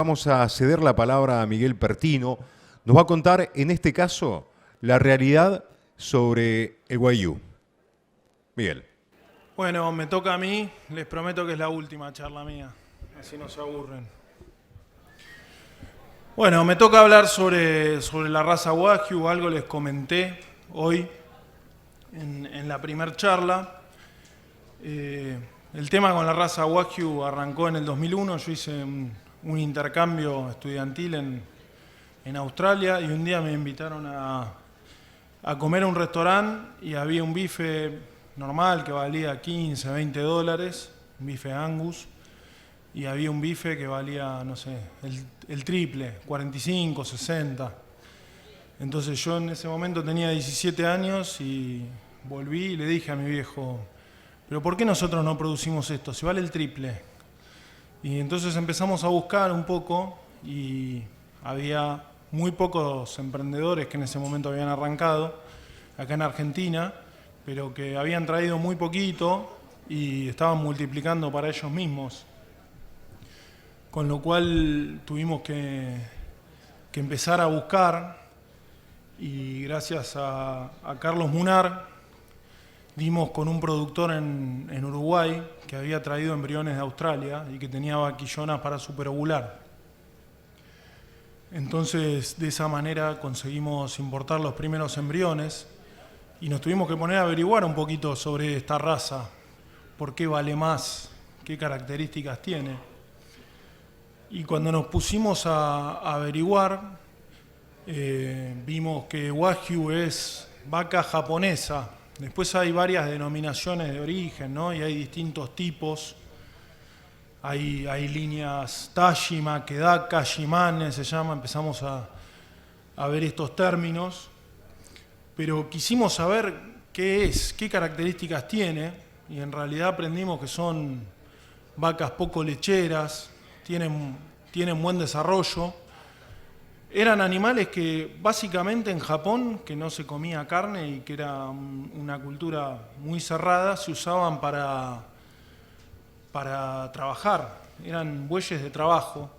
Vamos a ceder la palabra a Miguel Pertino. Nos va a contar, en este caso, la realidad sobre el Wagyu. Miguel. Bueno, me toca a mí. Les prometo que es la última charla mía. Así no se aburren. Bueno, me toca hablar sobre la raza Wagyu. Algo les comenté hoy en la primer charla. El tema con la raza Wagyu arrancó en el 2001. Yo hice un intercambio estudiantil en Australia y un día me invitaron a comer a un restaurante y había un bife normal que valía 15, 20 dólares, un bife Angus, y había un bife que valía, no sé, el triple, 45, 60. Entonces yo en ese momento tenía 17 años y volví y le dije a mi viejo, pero ¿por qué nosotros no producimos esto? Si vale el triple. Y entonces empezamos a buscar un poco y había muy pocos emprendedores que en ese momento habían arrancado acá en Argentina, pero que habían traído muy poquito y estaban multiplicando para ellos mismos. Con lo cual tuvimos que empezar a buscar y gracias a Carlos Munar dimos con un productor en Uruguay que había traído embriones de Australia y que tenía vaquillonas para superovular. Entonces, de esa manera conseguimos importar los primeros embriones y nos tuvimos que poner a averiguar un poquito sobre esta raza, por qué vale más, qué características tiene. Y cuando nos pusimos a averiguar, vimos que Wagyu es vaca japonesa. Después hay varias denominaciones de origen, ¿no? Y hay distintos tipos. Hay líneas Tajima, Kedaka, Shimane, se llama. Empezamos a ver estos términos. Pero quisimos saber qué es, qué características tiene. Y en realidad aprendimos que son vacas poco lecheras, tienen buen desarrollo. Eran animales que básicamente en Japón, que no se comía carne y que era una cultura muy cerrada, se usaban para trabajar, eran bueyes de trabajo,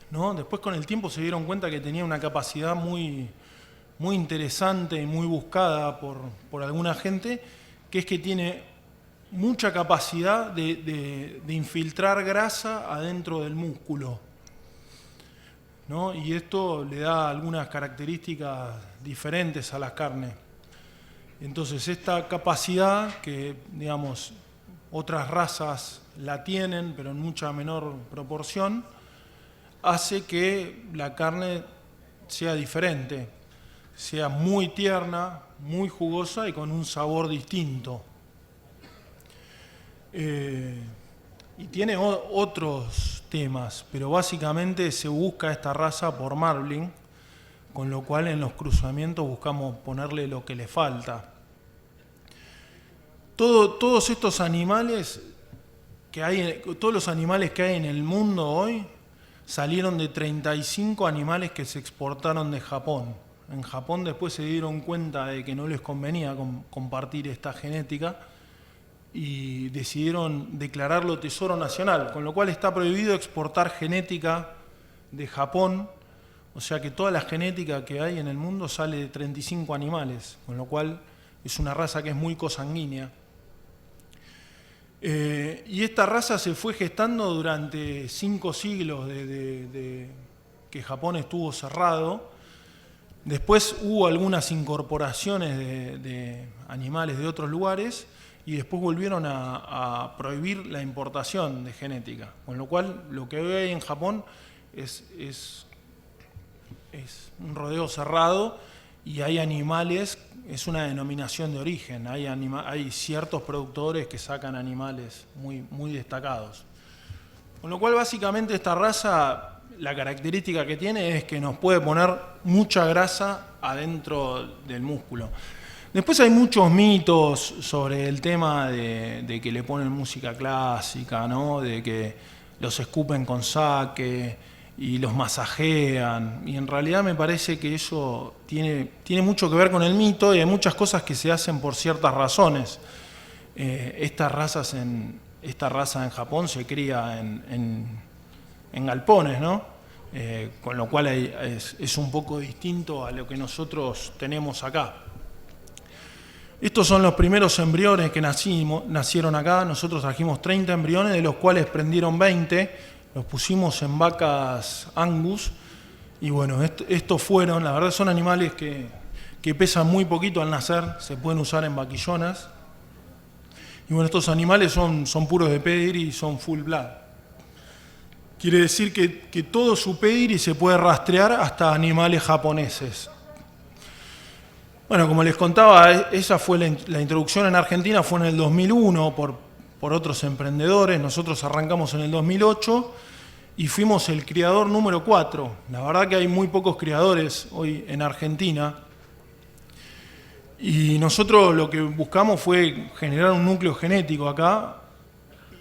¿no? Después con el tiempo se dieron cuenta que tenía una capacidad muy, muy interesante y muy buscada por alguna gente, que es que tiene mucha capacidad de infiltrar grasa adentro del músculo, ¿no? Y esto le da algunas características diferentes a las carnes. Entonces esta capacidad que, digamos, otras razas la tienen, pero en mucha menor proporción, hace que la carne sea diferente, sea muy tierna, muy jugosa y con un sabor distinto. Y tiene otros temas, pero básicamente se busca esta raza por marbling, con lo cual en los cruzamientos buscamos ponerle lo que le falta. Todos estos animales que hay, todos los animales que hay en el mundo hoy salieron de 35 animales que se exportaron de Japón. En Japón después se dieron cuenta de que no les convenía compartir esta genética y decidieron declararlo tesoro nacional, con lo cual está prohibido exportar genética de Japón, o sea que toda la genética que hay en el mundo sale de 35 animales, con lo cual es una raza que es muy cosanguínea. Y esta raza se fue gestando durante 5 siglos de que Japón estuvo cerrado. Después hubo algunas incorporaciones de animales de otros lugares y después volvieron a prohibir la importación de genética. Con lo cual, lo que hoy hay en Japón es un rodeo cerrado y hay animales, es una denominación de origen. Hay ciertos productores que sacan animales muy, muy destacados. Con lo cual, básicamente, esta raza, la característica que tiene es que nos puede poner mucha grasa adentro del músculo. Después hay muchos mitos sobre el tema de que le ponen música clásica, ¿no? De que los escupen con sake y los masajean. Y en realidad me parece que eso tiene mucho que ver con el mito y hay muchas cosas que se hacen por ciertas razones. Esta raza en Japón se cría en en galpones, ¿no? Con lo cual es un poco distinto a lo que nosotros tenemos acá. Estos son los primeros embriones que nacieron acá. Nosotros trajimos 30 embriones, de los cuales prendieron 20. Los pusimos en vacas Angus. Y bueno, estos fueron, la verdad son animales que pesan muy poquito al nacer, se pueden usar en vaquillonas. Y bueno, estos animales son puros de pedigree y son full blood. Quiere decir que todo su pedigree se puede rastrear hasta animales japoneses. Bueno, como les contaba, esa fue la introducción en Argentina, fue en el 2001 por otros emprendedores. Nosotros arrancamos en el 2008 y fuimos el criador número 4. La verdad que hay muy pocos criadores hoy en Argentina. Y nosotros lo que buscamos fue generar un núcleo genético acá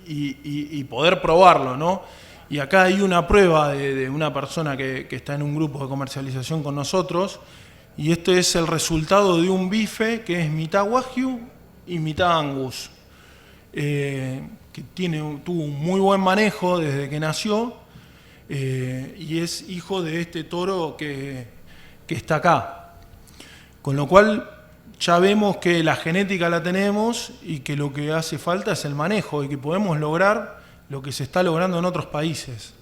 y poder probarlo, ¿no? Y acá hay una prueba de una persona que está en un grupo de comercialización con nosotros, y este es el resultado de un bife que es mitad Wagyu y mitad Angus, que tuvo un muy buen manejo desde que nació, y es hijo de este toro que está acá. Con lo cual ya vemos que la genética la tenemos y que lo que hace falta es el manejo y que podemos lograr lo que se está logrando en otros países.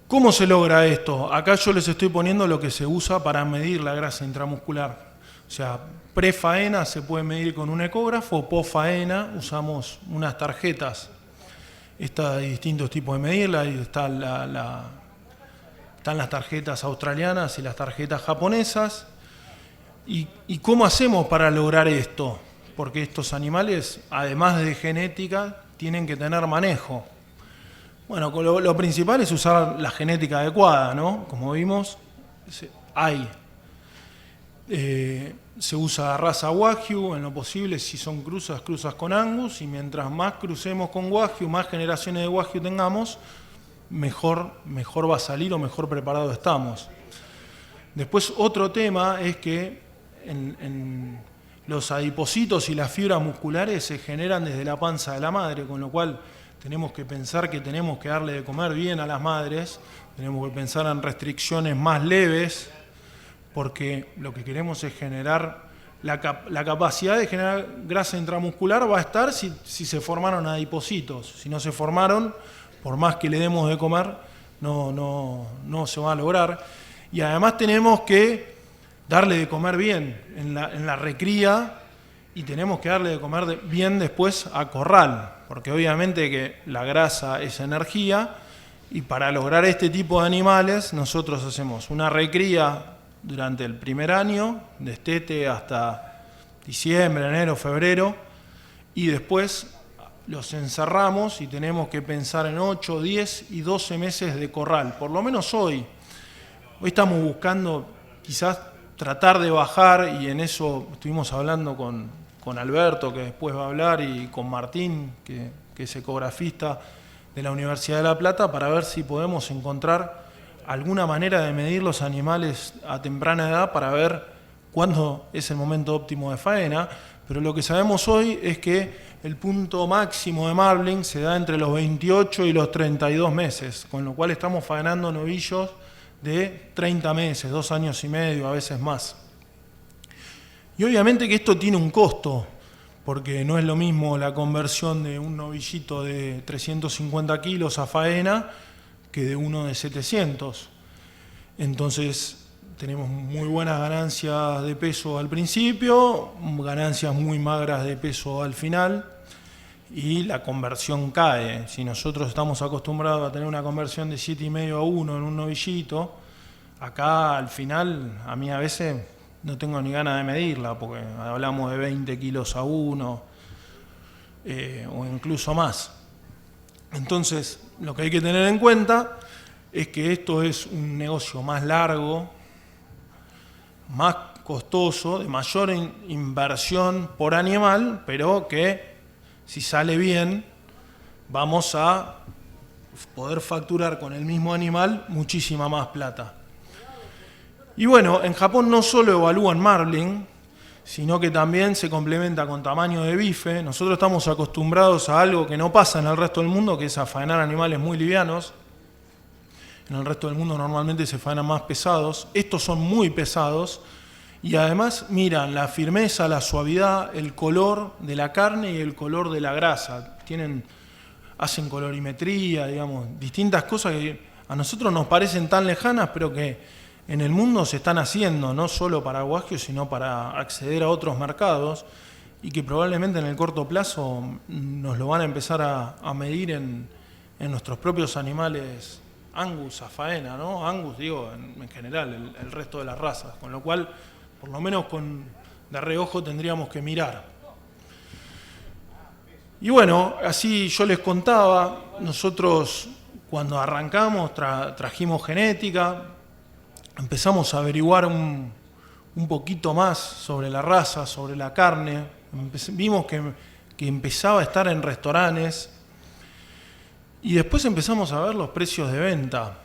¿Cómo se logra esto? Acá yo les estoy poniendo lo que se usa para medir la grasa intramuscular. O sea, pre-faena se puede medir con un ecógrafo, post-faena usamos unas tarjetas. Hay distintos tipos de medirla, ahí están las tarjetas australianas y las tarjetas japonesas. ¿Y cómo hacemos para lograr esto? Porque estos animales, además de genética, tienen que tener manejo. Bueno, lo principal es usar la genética adecuada, ¿no? Como vimos, se usa raza Wagyu, en lo posible, si son cruzas con Angus, y mientras más crucemos con Wagyu, más generaciones de Wagyu tengamos, mejor va a salir o mejor preparado estamos. Después, otro tema es que en los adipocitos y las fibras musculares se generan desde la panza de la madre, con lo cual tenemos que pensar que tenemos que darle de comer bien a las madres, tenemos que pensar en restricciones más leves, porque lo que queremos es generar la capacidad de generar grasa intramuscular va a estar si se formaron adipocitos. Si no se formaron, por más que le demos de comer, no se va a lograr. Y además tenemos que darle de comer bien en la recría, y tenemos que darle de comer bien después a corral, porque obviamente que la grasa es energía, y para lograr este tipo de animales nosotros hacemos una recría durante el primer año, destete hasta diciembre, enero, febrero, y después los encerramos y tenemos que pensar en 8, 10 y 12 meses de corral, por lo menos hoy. Hoy estamos buscando quizás tratar de bajar, y en eso estuvimos hablando con Alberto, que después va a hablar, y con Martín, que es ecografista de la Universidad de La Plata, para ver si podemos encontrar alguna manera de medir los animales a temprana edad para ver cuándo es el momento óptimo de faena. Pero lo que sabemos hoy es que el punto máximo de marbling se da entre los 28 y los 32 meses, con lo cual estamos faenando novillos de 30 meses, 2 años y medio, a veces más. Y obviamente que esto tiene un costo, porque no es lo mismo la conversión de un novillito de 350 kilos a faena que de uno de 700. Entonces tenemos muy buenas ganancias de peso al principio, ganancias muy magras de peso al final, y la conversión cae. Si nosotros estamos acostumbrados a tener una conversión de 7,5 a 1 en un novillito, acá al final a mí a veces no tengo ni ganas de medirla, porque hablamos de 20 kilos a 1 o incluso más. Entonces, lo que hay que tener en cuenta es que esto es un negocio más largo, más costoso, de mayor inversión por animal, pero que si sale bien vamos a poder facturar con el mismo animal muchísima más plata. Y bueno, en Japón no solo evalúan marbling, sino que también se complementa con tamaño de bife. Nosotros estamos acostumbrados a algo que no pasa en el resto del mundo, que es a faenar animales muy livianos. En el resto del mundo normalmente se faenan más pesados. Estos son muy pesados y además miran la firmeza, la suavidad, el color de la carne y el color de la grasa. Hacen colorimetría, digamos, distintas cosas que a nosotros nos parecen tan lejanas, pero que en el mundo se están haciendo, no solo para Wagyu, sino para acceder a otros mercados, y que probablemente en el corto plazo nos lo van a empezar a medir en nuestros propios animales Angus a faena, ¿no? Angus, digo, en general, el resto de las razas, con lo cual, por lo menos de reojo tendríamos que mirar. Y bueno, así yo les contaba, nosotros cuando arrancamos trajimos genética, empezamos a averiguar un poquito más sobre la raza, sobre la carne, vimos que empezaba a estar en restaurantes y después empezamos a ver los precios de venta.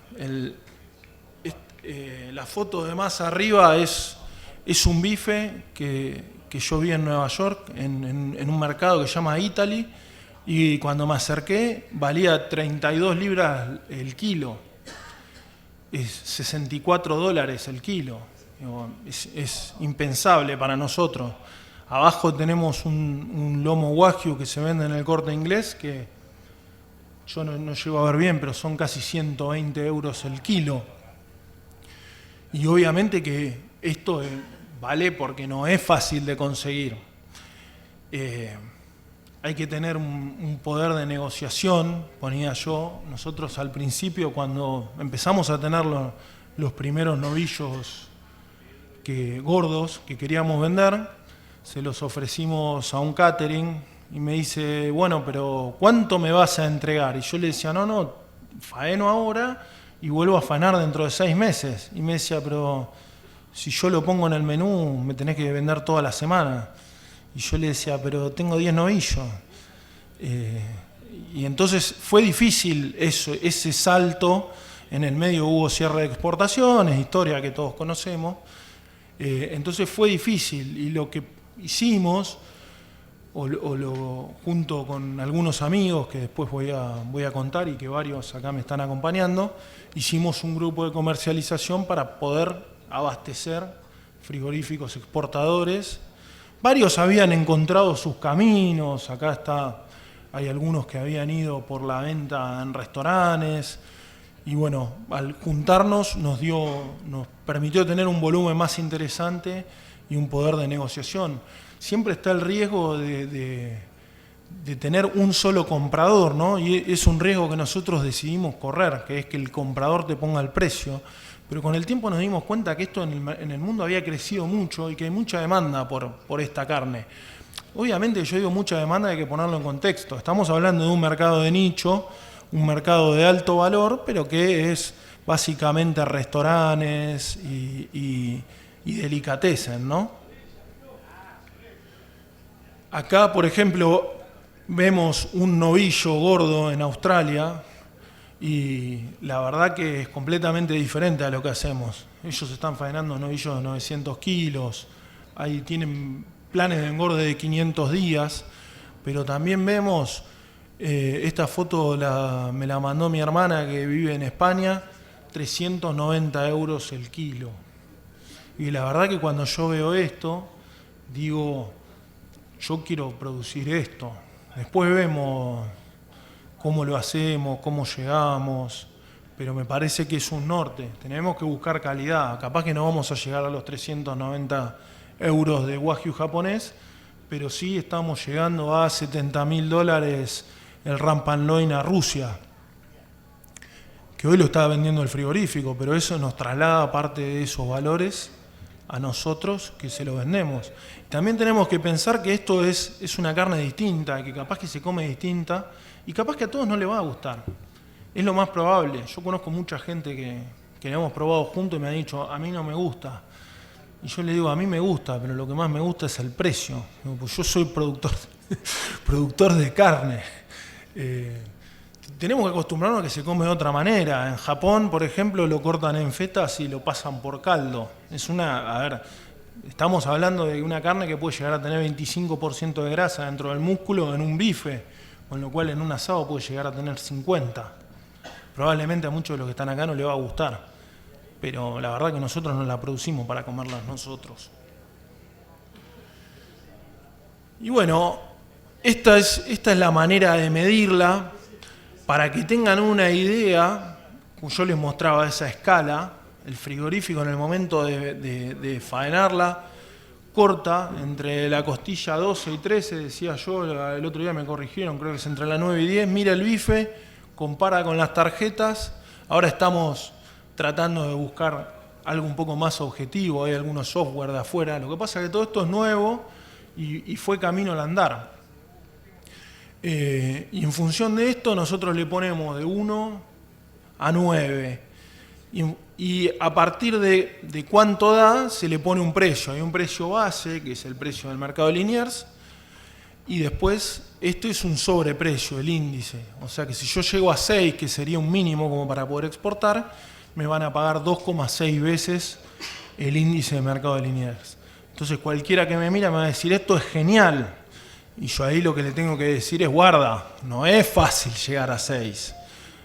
La foto de más arriba es un bife que yo vi en Nueva York, en un mercado que se llama Italy, y cuando me acerqué valía 32 libras el kilo, es 64 dólares el kilo, es impensable para nosotros. Abajo tenemos un lomo Wagyu que se vende en el Corte Inglés, que yo no llego a ver bien, pero son casi 120 euros el kilo. Y obviamente que esto vale porque no es fácil de conseguir. Hay que tener un poder de negociación, ponía yo. Nosotros al principio, cuando empezamos a tener los primeros novillos gordos que queríamos vender, se los ofrecimos a un catering y me dice, bueno, pero ¿cuánto me vas a entregar? Y yo le decía, no, faeno ahora y vuelvo a faenar dentro de 6 meses. Y me decía, pero si yo lo pongo en el menú, me tenés que vender toda la semana. Y yo le decía, pero tengo 10 novillos. Y entonces fue difícil ese salto. En el medio hubo cierre de exportaciones, historia que todos conocemos. Entonces fue difícil. Y lo que hicimos, junto con algunos amigos que después voy a contar y que varios acá me están acompañando, hicimos un grupo de comercialización para poder abastecer frigoríficos exportadores. Varios habían encontrado sus caminos, hay algunos que habían ido por la venta en restaurantes, y bueno, al juntarnos nos permitió tener un volumen más interesante y un poder de negociación. Siempre está el riesgo de tener un solo comprador, ¿no? Y es un riesgo que nosotros decidimos correr, que es que el comprador te ponga el precio. Pero con el tiempo nos dimos cuenta que esto en el mundo había crecido mucho y que hay mucha demanda por esta carne. Obviamente yo digo mucha demanda, hay que ponerlo en contexto. Estamos hablando de un mercado de nicho, un mercado de alto valor, pero que es básicamente restaurantes y delicatessen, ¿no? Acá, por ejemplo, vemos un novillo gordo en Australia, y la verdad que es completamente diferente a lo que hacemos. Ellos están faenando novillos de 900 kilos, ahí tienen planes de engorde de 500 días, pero también vemos, esta foto me la mandó mi hermana que vive en España, 390 euros el kilo. Y la verdad que cuando yo veo esto, digo, yo quiero producir esto. Después vemos cómo lo hacemos, cómo llegamos, pero me parece que es un norte. Tenemos que buscar calidad. Capaz que no vamos a llegar a los 390 euros de Wagyu japonés, pero sí estamos llegando a $70.000 el Rampan Loin a Rusia, que hoy lo está vendiendo el frigorífico, pero eso nos traslada parte de esos valores a nosotros que se lo vendemos. También tenemos que pensar que esto es una carne distinta, que capaz que se come distinta, y capaz que a todos no le va a gustar. Es lo más probable. Yo conozco mucha gente que lo hemos probado juntos y me ha dicho, a mí no me gusta. Y yo le digo, a mí me gusta, pero lo que más me gusta es el precio. Pues yo soy productor de carne. Tenemos que acostumbrarnos a que se come de otra manera. En Japón, por ejemplo, lo cortan en fetas y lo pasan por caldo. Estamos hablando de una carne que puede llegar a tener 25% de grasa dentro del músculo en un bife, con lo cual en un asado puede llegar a tener 50. Probablemente a muchos de los que están acá no les va a gustar, pero la verdad que nosotros no la producimos para comerla nosotros. Y bueno, esta es la manera de medirla. Para que tengan una idea, yo les mostraba esa escala, el frigorífico en el momento de faenarla, corta entre la costilla 12 y 13, decía yo, el otro día me corrigieron, creo que es entre la 9 y 10, mira el bife, compara con las tarjetas. Ahora estamos tratando de buscar algo un poco más objetivo, hay algunos software de afuera, lo que pasa es que todo esto es nuevo y fue camino al andar. Y en función de esto nosotros le ponemos de 1 a 9 y a partir de cuánto da se le pone un precio. Hay un precio base que es el precio del mercado de Liniers y después esto es un sobreprecio, el índice. O sea que si yo llego a 6, que sería un mínimo como para poder exportar, me van a pagar 2,6 veces el índice de mercado de Liniers. Entonces cualquiera que me mira me va a decir esto es genial. Y yo ahí lo que le tengo que decir es guarda, no es fácil llegar a 6.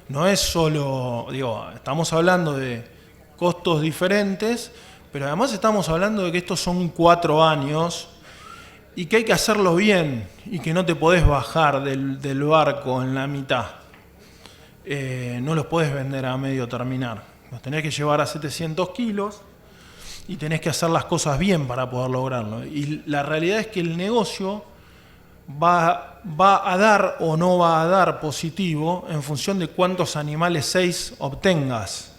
No es solo, estamos hablando de costos diferentes, pero además estamos hablando de que estos son 4 años y que hay que hacerlo bien y que no te podés bajar del barco en la mitad. No los podés vender a medio terminar. Los tenés que llevar a 700 kilos y tenés que hacer las cosas bien para poder lograrlo. Y la realidad es que el negocio va a dar o no va a dar positivo en función de cuántos animales 6 obtengas.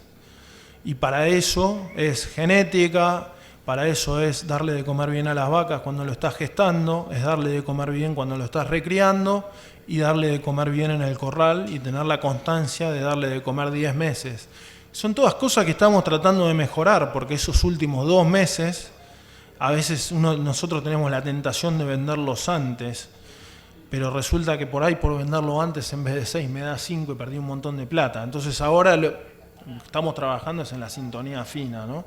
Y para eso es genética, para eso es darle de comer bien a las vacas cuando lo estás gestando, es darle de comer bien cuando lo estás recriando y darle de comer bien en el corral y tener la constancia de darle de comer 10 meses. Son todas cosas que estamos tratando de mejorar porque esos últimos 2 meses, a veces nosotros tenemos la tentación de venderlos antes, pero resulta que por ahí por venderlo antes en vez de 6 me da 5 y perdí un montón de plata. Entonces ahora lo que estamos trabajando es en la sintonía fina, ¿no?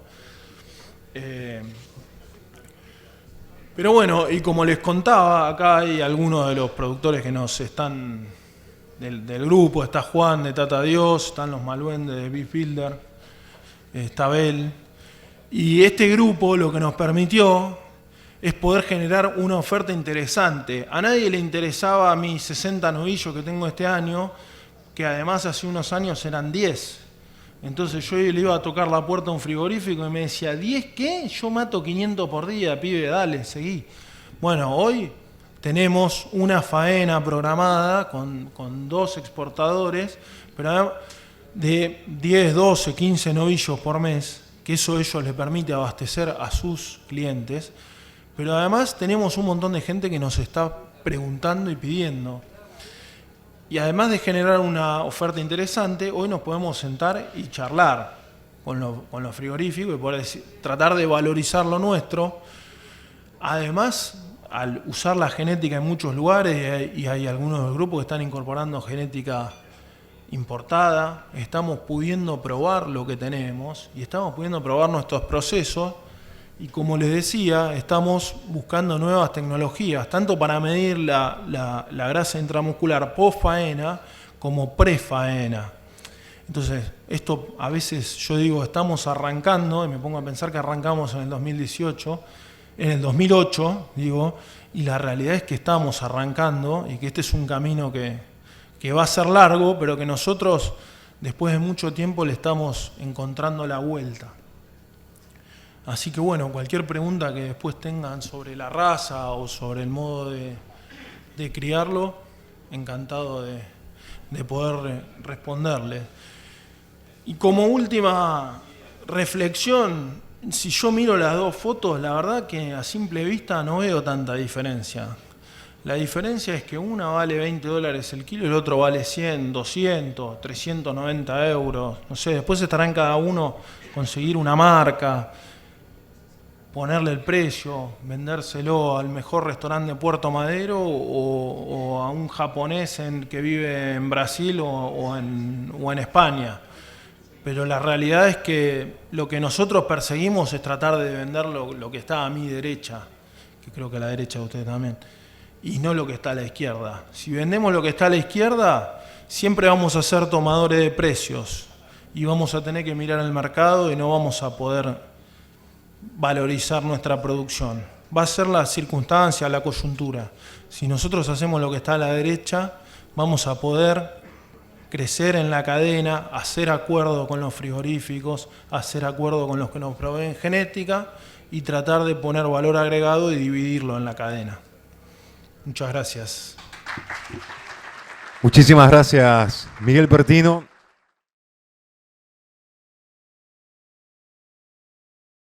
Pero bueno, y como les contaba, acá hay algunos de los productores que nos están del grupo, está Juan de Tata Dios, están los Maluendes de Beef Builder, está Bel. Y este grupo lo que nos permitió es poder generar una oferta interesante. A nadie le interesaba a mis 60 novillos que tengo este año, que además hace unos años eran 10. Entonces yo le iba a tocar la puerta a un frigorífico y me decía, ¿10 qué? Yo mato 500 por día, pibe, dale, seguí. Bueno, hoy tenemos una faena programada con 2 exportadores, pero de 10, 12, 15 novillos por mes, que eso a ellos les permite abastecer a sus clientes. Pero además tenemos un montón de gente que nos está preguntando y pidiendo. Y además de generar una oferta interesante, hoy nos podemos sentar y charlar con los frigoríficos y poder tratar de valorizar lo nuestro. Además, al usar la genética en muchos lugares, y hay algunos grupos que están incorporando genética importada, estamos pudiendo probar lo que tenemos y estamos pudiendo probar nuestros procesos. Y como les decía, estamos buscando nuevas tecnologías, tanto para medir la grasa intramuscular post-faena como pre-faena. Entonces, esto a veces yo digo, estamos arrancando, y me pongo a pensar que arrancamos en el 2018, en el 2008, digo, y la realidad es que estamos arrancando y que este es un camino que va a ser largo, pero que nosotros, después de mucho tiempo, le estamos encontrando la vuelta. Así que bueno, cualquier pregunta que después tengan sobre la raza o sobre el modo de criarlo, encantado de poder responderles. Y como última reflexión, si yo miro las 2 fotos, la verdad que a simple vista no veo tanta diferencia. La diferencia es que una vale $20 el kilo y el otro vale 100, 200, 390 euros. No sé, después estará en cada uno conseguir una marca, ponerle el precio, vendérselo al mejor restaurante de Puerto Madero o a un japonés que vive en Brasil o en España. pero la realidad es que lo que nosotros perseguimos es tratar de vender lo que está a mi derecha, que creo que a la derecha de ustedes también, y no lo que está a la izquierda. Si vendemos lo que está a la izquierda, siempre vamos a ser tomadores de precios y vamos a tener que mirar el mercado y no vamos a poder valorizar nuestra producción. Va a ser la circunstancia, la coyuntura. Si nosotros hacemos lo que está a la derecha, vamos a poder crecer en la cadena, hacer acuerdo con los frigoríficos, hacer acuerdo con los que nos proveen genética y tratar de poner valor agregado y dividirlo en la cadena. Muchas gracias. Muchísimas gracias, Miguel Pertino.